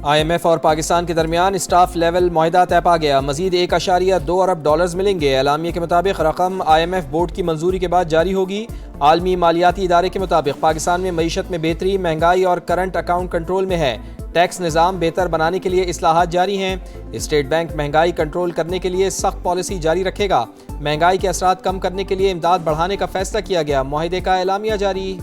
IMF और पाकिस्तान के दरमियान स्टाफ लेवल मुआहदा तय पा गया। मजीद 1.2 अरब डॉलर्स मिलेंगे। एलामिया के मुताबिक रकम IMF बोर्ड की मंजूरी के बाद जारी होगी। आलमी मालियाती इदारे के मुताबिक पाकिस्तान में मईशत में बेहतरी, महंगाई और करंट अकाउंट कंट्रोल में है। टैक्स निज़ाम बेहतर बनाने के लिए इस्लाहात जारी हैं। स्टेट बैंक महंगाई कंट्रोल करने के लिए सख्त पॉलिसी जारी रखेगा। महंगाई के असरात कम करने के लिए इमदाद बढ़ाने का फैसला किया गया। मुआहदे का एलामिया जारी।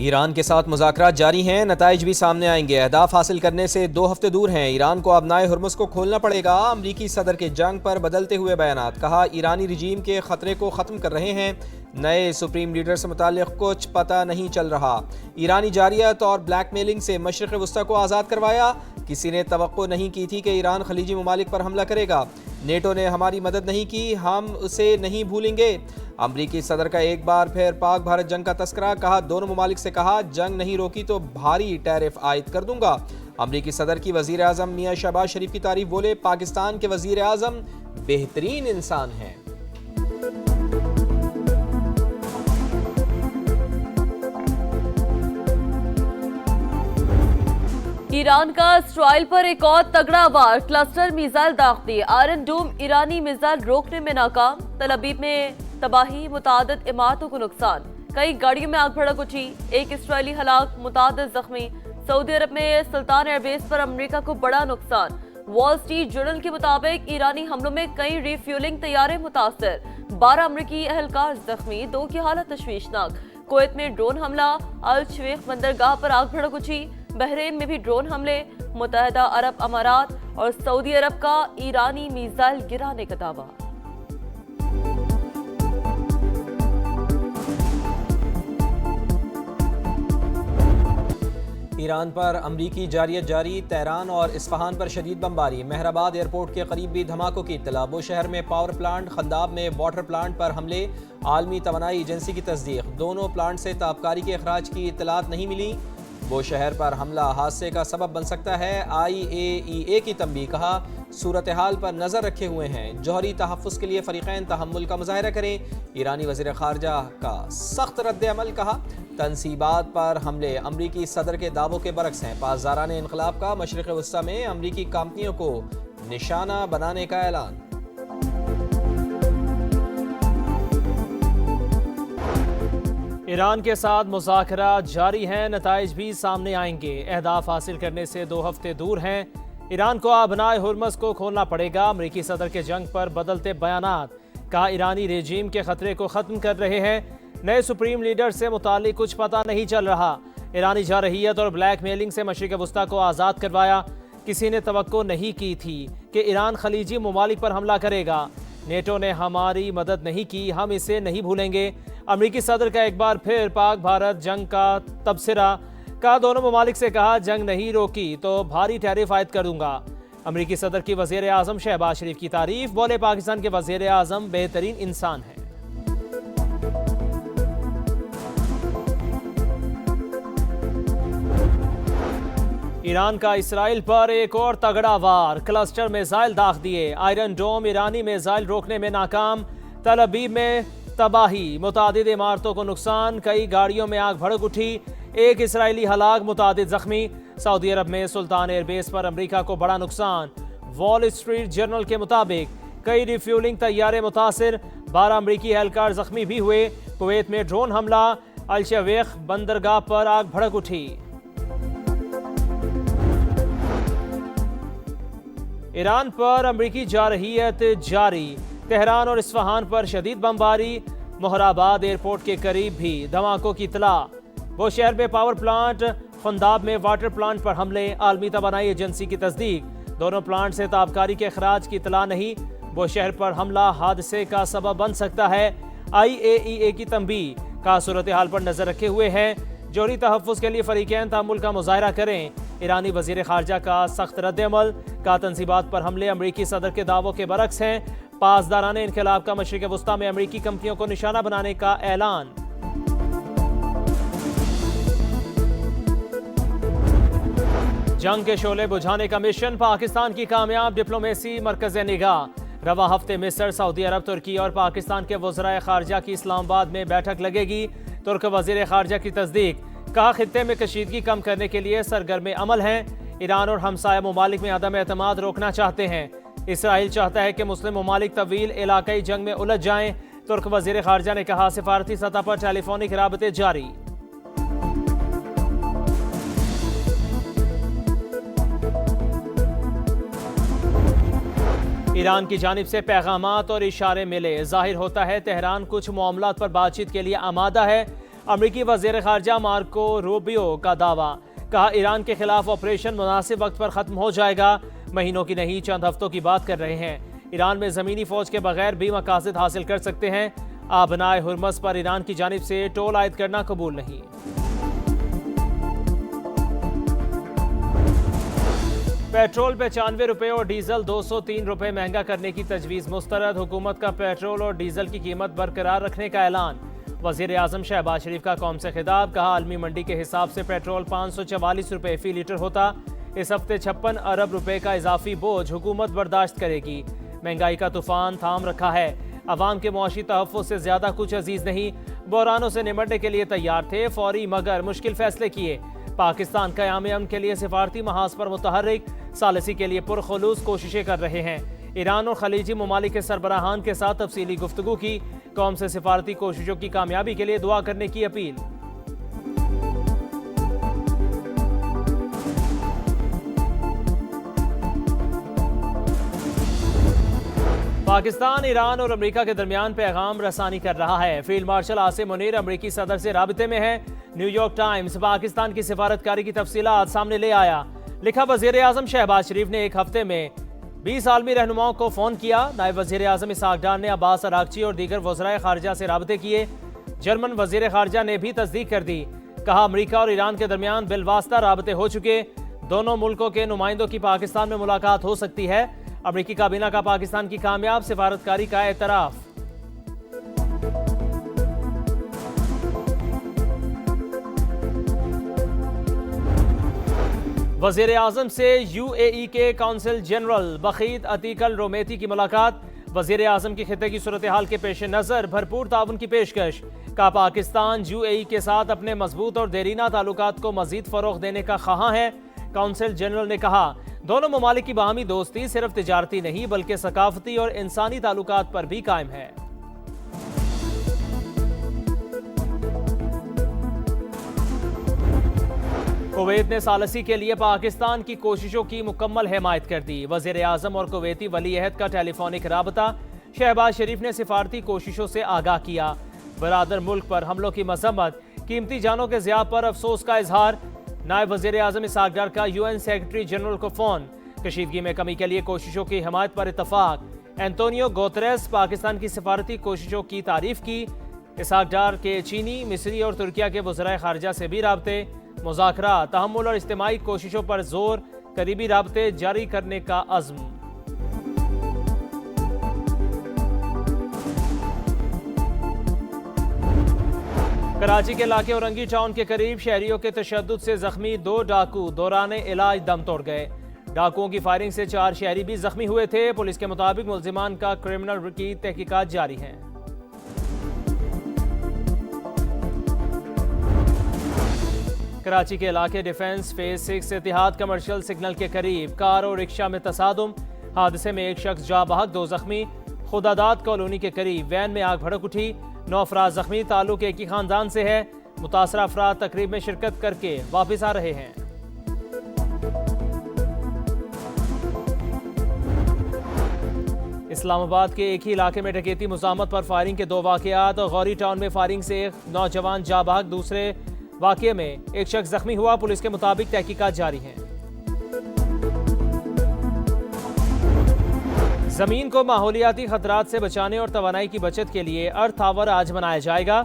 ईरान के साथ मुज़ाकरात जारी हैं। नताइज भी सामने आएंगे। अहदाफ हासिल करने से 2 हफ्ते दूर हैं। ईरान को अपनाए हुर्मुज़ को खोलना पड़ेगा। अमरीकी सदर के जंग पर बदलते हुए बयानात। कहा, ईरानी रिजीम के खतरे को ख़त्म कर रहे हैं। नए सुप्रीम लीडर से मुताल्लिक़ कुछ पता नहीं चल रहा। ईरानी जारियत और ब्लैकमेलिंग से मशरिक़ वस्ता को आज़ाद करवाया। किसी ने तवक्को नहीं की थी कि ईरान खलीजी ममालिक पर हमला करेगा। नेटो ने हमारी मदद नहीं की, हम उसे नहीं भूलेंगे। अमरीकी सदर का एक बार फिर पाक भारत जंग का तस्करा। कहा, दोनों ममालिक से कहा, जंग नहीं रोकी तो भारी टैरिफ आयद कर दूंगा। अमरीकी सदर की वज़ीर आज़म मियाँ शहबाज शरीफ की तारीफ। बोले, पाकिस्तान के वज़ीर आज़म बेहतरीन इंसान हैं। ईरान का इसराइल पर एक और तगड़ा वार। क्लस्टर मिसाइल दाग दिए। आयरन डोम ईरानी मिसाइल रोकने में नाकाम। तल अबीब में तबाही, मुतादिद इमारतों को नुकसान। कई गाड़ियों में आग भड़क उठी। एक इसराइली हलाक, मुतादिद जख्मी। सऊदी अरब में सुल्तान एयरबेस पर अमेरिका को बड़ा नुकसान। वॉल स्ट्रीट जर्नल के मुताबिक ईरानी हमलों में कई रिफ्यूलिंग तैयारे मुतासर। 12 अमेरिकी अहलकार जख्मी, 2 की हालत तशवीशनाक। कुवैत में ड्रोन हमला। अल शेख बंदरगाह पर आग भड़क उठी। बहरीन में भी ड्रोन हमले। मुत्तहिदा अरब अमारात और सऊदी अरब का ईरानी मिसाइल गिराने का दावा। ईरान पर अमरीकी जारियत जारी। तेहरान और इस्फहान पर शदीद बमबारी। महराबाद एयरपोर्ट के करीब भी धमाकों की इत्तला। बुशहर में पावर प्लांट, खंदाब में वाटर प्लांट पर हमले। आलमी तवानाई एजेंसी की तस्दीक। दोनों प्लांट से ताबकारी के अखराज की इत्तलात नहीं मिली। बुशहर पर हमला हादसे का सबब बन सकता है। IAEA की तंबीह। कहा, सूरत हाल पर नजर रखे हुए हैं। जौहरी तहफ़्फ़ुज़ के लिए फरीक़ैन तहम्मुल का मुज़ाहिरा करें। ईरानी वज़ीर ख़ारजा का सख्त रद्द अमल। कहा, तनसीबात पर हमले अमरीकी सदर के दावों के बरक्स हैं। पासदारान इनक़लाब का मशरिक़ वस्ता में अमरीकी कंपनियों को निशाना बनाने का ऐलान। ईरान के साथ मुज़ाकरात जारी हैं। नताइज भी सामने आएंगे। अहदाफ हासिल करने से 2 हफ्ते दूर हैं। ईरान को अपनाए हुर्मुज़ को खोलना पड़ेगा। अमरीकी सदर के जंग पर बदलते बयानात। कहा, ईरानी रेजीम के खतरे को ख़त्म कर रहे हैं। नए सुप्रीम लीडर से मुतालिक कुछ पता नहीं चल रहा। ईरानी जारहियत और ब्लैकमेलिंग से मशरिक़ वस्ता को आज़ाद करवाया। किसी ने तवक्को नहीं की थी कि ईरान खलीजी ममालिक पर हमला करेगा। नेटो ने हमारी मदद नहीं की, हम इसे नहीं भूलेंगे। अमरीकी सदर का एक बार फिर पाक भारत जंग का तबसरा। कहा, दोनों ममालिक से कहा, जंग नहीं रोकी तो भारी टैरिफ आयद कर दूंगा। अमरीकी सदर की वज़ीर आज़म शहबाज शरीफ की तारीफ। बोले, पाकिस्तान के वज़ीर आज़म बेहतरीन इंसान हैं। ईरान का इसराइल पर एक और तगड़ा वार। क्लस्टर मिसाइल दाग दिए। आयरन डोम ईरानी मिसाइल रोकने में नाकाम। तल अबीब में तबाही, मुतादिद इमारतों को नुकसान। कई गाड़ियों में आग भड़क उठी। एक इसराइली हलाक, मुतादिद जख्मी। सऊदी अरब में सुल्तान एयरबेस पर अमेरिका को बड़ा नुकसान। वॉल स्ट्रीट जर्नल के मुताबिक कई रिफ्यूलिंग तैयारे मुतासिर। 12 अमेरिकी एहलकार जख्मी भी हुए। कुवैत में ड्रोन हमला। अल शेख बंदरगाह पर आग भड़क उठी। ईरान पर अमरीकी जारहियत जारी। तेहरान और इस्फहान पर शदीद बमबारी। महराबाद एयरपोर्ट के करीब भी धमाकों की इत्तला। वो शहर में पावर प्लांट, खंदाब में वाटर प्लांट पर हमले। आलमी तवानाई एजेंसी की तस्दीक। दोनों प्लांट से ताबकारी के अखराज की इत्तला नहीं। वो शहर पर हमला हादसे का सबब बन सकता है। IAEA की तंबीह। का सूरत हाल पर नजर रखे हुए हैं। जौहरी तहफ़्फ़ुज़ के लिए फरीक़ैन तहम्मुल का मुज़ाहिरा करें। ईरानी वज़ीर ख़ारजा का सख्त रद्द अमल। का तनसीबात पर हमले अमरीकी सदर के दावों के बरक्स हैं। पासदारान इनक़लाब का मशरिक़ वस्ता में अमरीकी कंपनियों को निशाना बनाने का ऐलान। जंग के शोले बुझाने का मिशन। पाकिस्तान की कामयाब डिप्लोमेसी मरकज़ निगाह। रवा हफ्ते मिस्र, सऊदी अरब, तुर्की और पाकिस्तान के वज़राए खारजा की इस्लामाबाद में बैठक लगेगी। तुर्क वज़ीर खारजा की तस्दीक, कहा खित्ते में कशीदगी कम करने के लिए सरगर्म अमल हैं। ईरान और हमसाया ममालिक में अदम एतमाद रोकना चाहते हैं। इसराइल चाहता है कि मुस्लिम ममालिक तवील इलाकाई जंग में उलझ जाएं। तुर्क वज़ीर खारजा ने कहा सिफारती सतह पर टेलीफोनिक राबते जारी। ईरान की जानिब से पैगामात और इशारे मिले, जाहिर होता है तेहरान कुछ मामलात पर बातचीत के लिए आमादा है। अमरीकी वज़ीर खारजा मार्को रूबियो का दावा, कहा ईरान के खिलाफ ऑपरेशन मुनासिब वक्त पर ख़त्म हो जाएगा। महीनों की नहीं चंद हफ्तों की बात कर रहे हैं। ईरान में ज़मीनी फ़ौज के बगैर भी मकासद हासिल कर सकते हैं। आबनाए हुर्मस पर ईरान की जानिब से टोल आयद करना कबूल नहीं। पेट्रोल 95 रुपये और डीजल 203 रुपये महंगा करने की तजवीज़ मुस्तरद। हुकूमत का पेट्रोल और डीजल की कीमत बरकरार रखने का ऐलान। वज़ीर आज़म शहबाज शरीफ का कौम से खिताब, कहा आलमी मंडी के हिसाब से पेट्रोल 544 रुपये फ़ी लीटर होता। इस हफ्ते 56 अरब रुपये का इजाफी बोझ हुकूमत बर्दाश्त करेगी। महंगाई का तूफान थाम रखा है। अवाम के मुआशी तहफ़्फ़ुज़ से ज़्यादा कुछ अजीज़ नहीं। बहरानों से निमटने के लिए तैयार थे, फौरी मगर मुश्किल फ़ैसले किए। पाकिस्तान क़याम अमन के लिए सिफारती महाज पर मुतहर्रिक, सालसी के लिए पुरखुलूस कोशिशें कर रहे हैं। ईरान और खलीजी ममालिक के सरबराहान के साथ तफसीली गुफ्तगू की। कौम से सिफारती कोशिशों की कामयाबी के लिए दुआ करने की अपील। पाकिस्तान, ईरान और अमेरिका के दरमियान पैगाम रसानी कर रहा है। फील्ड मार्शल आसिम मुनीर अमेरिकी सदर से राबते में है। न्यूयॉर्क टाइम्स पाकिस्तान की सिफारतकारी की तफसीलात सामने ले आया। लिखा वज़ीर आज़म शहबाज शरीफ ने एक हफ्ते में 20 आलमी रहनुमाओं को फ़ोन किया। नायब वज़ीर आज़म इसहाक डार ने अब्बास अरागची और दीगर वज़राए खारजा से राबते किए। जर्मन वज़ीर खारजा ने भी तस्दीक कर दी। कहा अमेरिका और ईरान के दरमियान बिलवास्ता राबते हो चुके। दोनों मुल्कों के नुमाइंदों की पाकिस्तान में मुलाकात हो सकती है। अमेरिकी काबीना का पाकिस्तान की कामयाब सिफारतकारी का एतराफ़। वज़ीर आज़म से UAE के कौंसल जनरल बखीत अतीक अल रोमेती की मुलाकात। वज़ीर आज़म की खित्ते की सूरत हाल के पेश नज़र भरपूर ताउन की पेशकश। का पाकिस्तान UAE के साथ अपने मजबूत और देरीना ताल्लुकात को मजीद फ़रोग़ देने का ख़्वाह है। कौंसल जनरल ने कहा दोनों ममालिक की बाहमी दोस्ती सिर्फ तिजारती नहीं बल्कि सकाफती और इंसानी ताल्लुकात पर भी कायम है। कुवैत ने सालसी के लिए पाकिस्तान की कोशिशों की मुकम्मल हिमायत कर दी। वज़ीर आज़म और कुवैती वली अहद का टेलीफोनिक राबता। शहबाज शरीफ ने सिफारती कोशिशों से आगाह किया। बरादर मुल्क पर हमलों की मजम्मत, कीमती जानों के ज़िया पर अफसोस का इजहार। नायब वज़ीर आज़म इसहाक डार का UN सेक्रेटरी जनरल को फ़ोन। कशीदगी में कमी के लिए कोशिशों की हिमायत पर इतफाक। एंटोनियो गुतेरेस पाकिस्तान की सिफारती कोशिशों की तारीफ की। इसहाक डार के चीनी, मिस्री और तुर्किया के वज़राए खारजा से भी राबते। मुज़ाकरा, तहम्मुल और इज्तिमाई कोशिशों पर जोर, करीबी राबते जारी करने का अज़्म। कराची के इलाके औरंगी टाउन के करीब शहरियों के तशद्दुद से जख्मी 2 डाकू दौरान इलाज दम तोड़ गए। डाकुओं की फायरिंग से 4 शहरी भी जख्मी हुए थे। पुलिस के मुताबिक मुल्जिमान का क्रिमिनल की तहकीकात जारी है। कराची के इलाके डिफेंस फेज 6 इतिहाद कमर्शियल सिग्नल के करीब कार और रिक्शा में तसादुम। हादसे में एक शख्स जा बहक, 2 जख्मी। खुदादाद कॉलोनी के करीब वैन में आग भड़क उठी। 9 अफराद जख्मी। ताल्लुक एक ही खानदान से है। मुतासरा अफराद तकरीब में शिरकत करके वापस आ रहे हैं। इस्लामाबाद के एक ही इलाके में डकैती मुज़ामत पर फायरिंग के 2 वाक़यात। गौरी टाउन में फायरिंग से एक नौजवान जा बहक, दूसरे वाक़ये में एक शख्स जख्मी हुआ। पुलिस के मुताबिक तहकीकात जारी हैं। जमीन को माहौलियाती खतरात से बचाने और तवानाई की बचत के लिए अर्थ आवर आज मनाया जाएगा।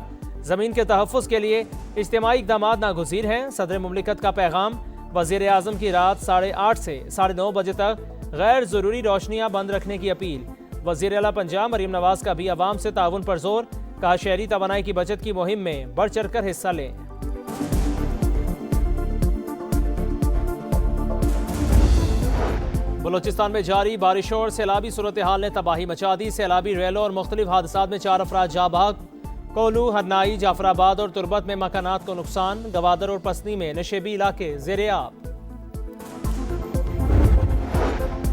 जमीन के तहफ़्फ़ुज़ के लिए इज्तिमाई इक़दामात नागुज़ीर हैं। सदर मुमलिकत का पैगाम। वज़ीर आज़म की रात 8:30 से 9:30 बजे तक गैर ज़रूरी रोशनियाँ बंद रखने की अपील। वज़ीर आला पंजाब मरीम नवाज का भी अवाम से ताउन पर जोर। कहा शहरी तवानाई की बचत की मुहिम में बढ़ चढ़ कर हिस्सा लें। बलूचिस्तान में जारी बारिशों और सैलाबी सूरत हाल ने तबाही मचा दी। सैलाबी रैलों और मुख्तलिफ हादसात में 4 अफराद जाँ बहक। कोलू, हरनाई, जाफराबाद और तुरबत में मकानात को नुकसान। गवादर और पसनी में नशेबी इलाके ज़ेरे आब।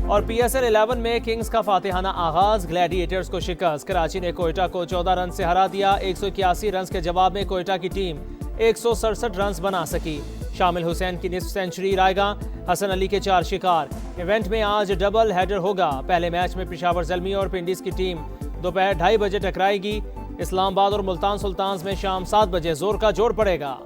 और PSL 11 में किंग्स का फातिहाना आगाज, ग्लैडिएटर्स को शिकस्त। कराची ने कोयटा को 14 रन से हरा दिया। 181 रन के जवाब में कोयटा की टीम 167 रन बना सकी। शामिल हुसैन की निस्फ सेंचुरी रायगा, हसन अली के 4 शिकार। इवेंट में आज डबल हेडर होगा। पहले मैच में पेशावर ज़ल्मी और पिंडीज की टीम दोपहर 2:30 बजे टकराएगी। इस्लामाबाद और मुल्तान सुल्तान्स में शाम 7 बजे जोर का जोड़ पड़ेगा।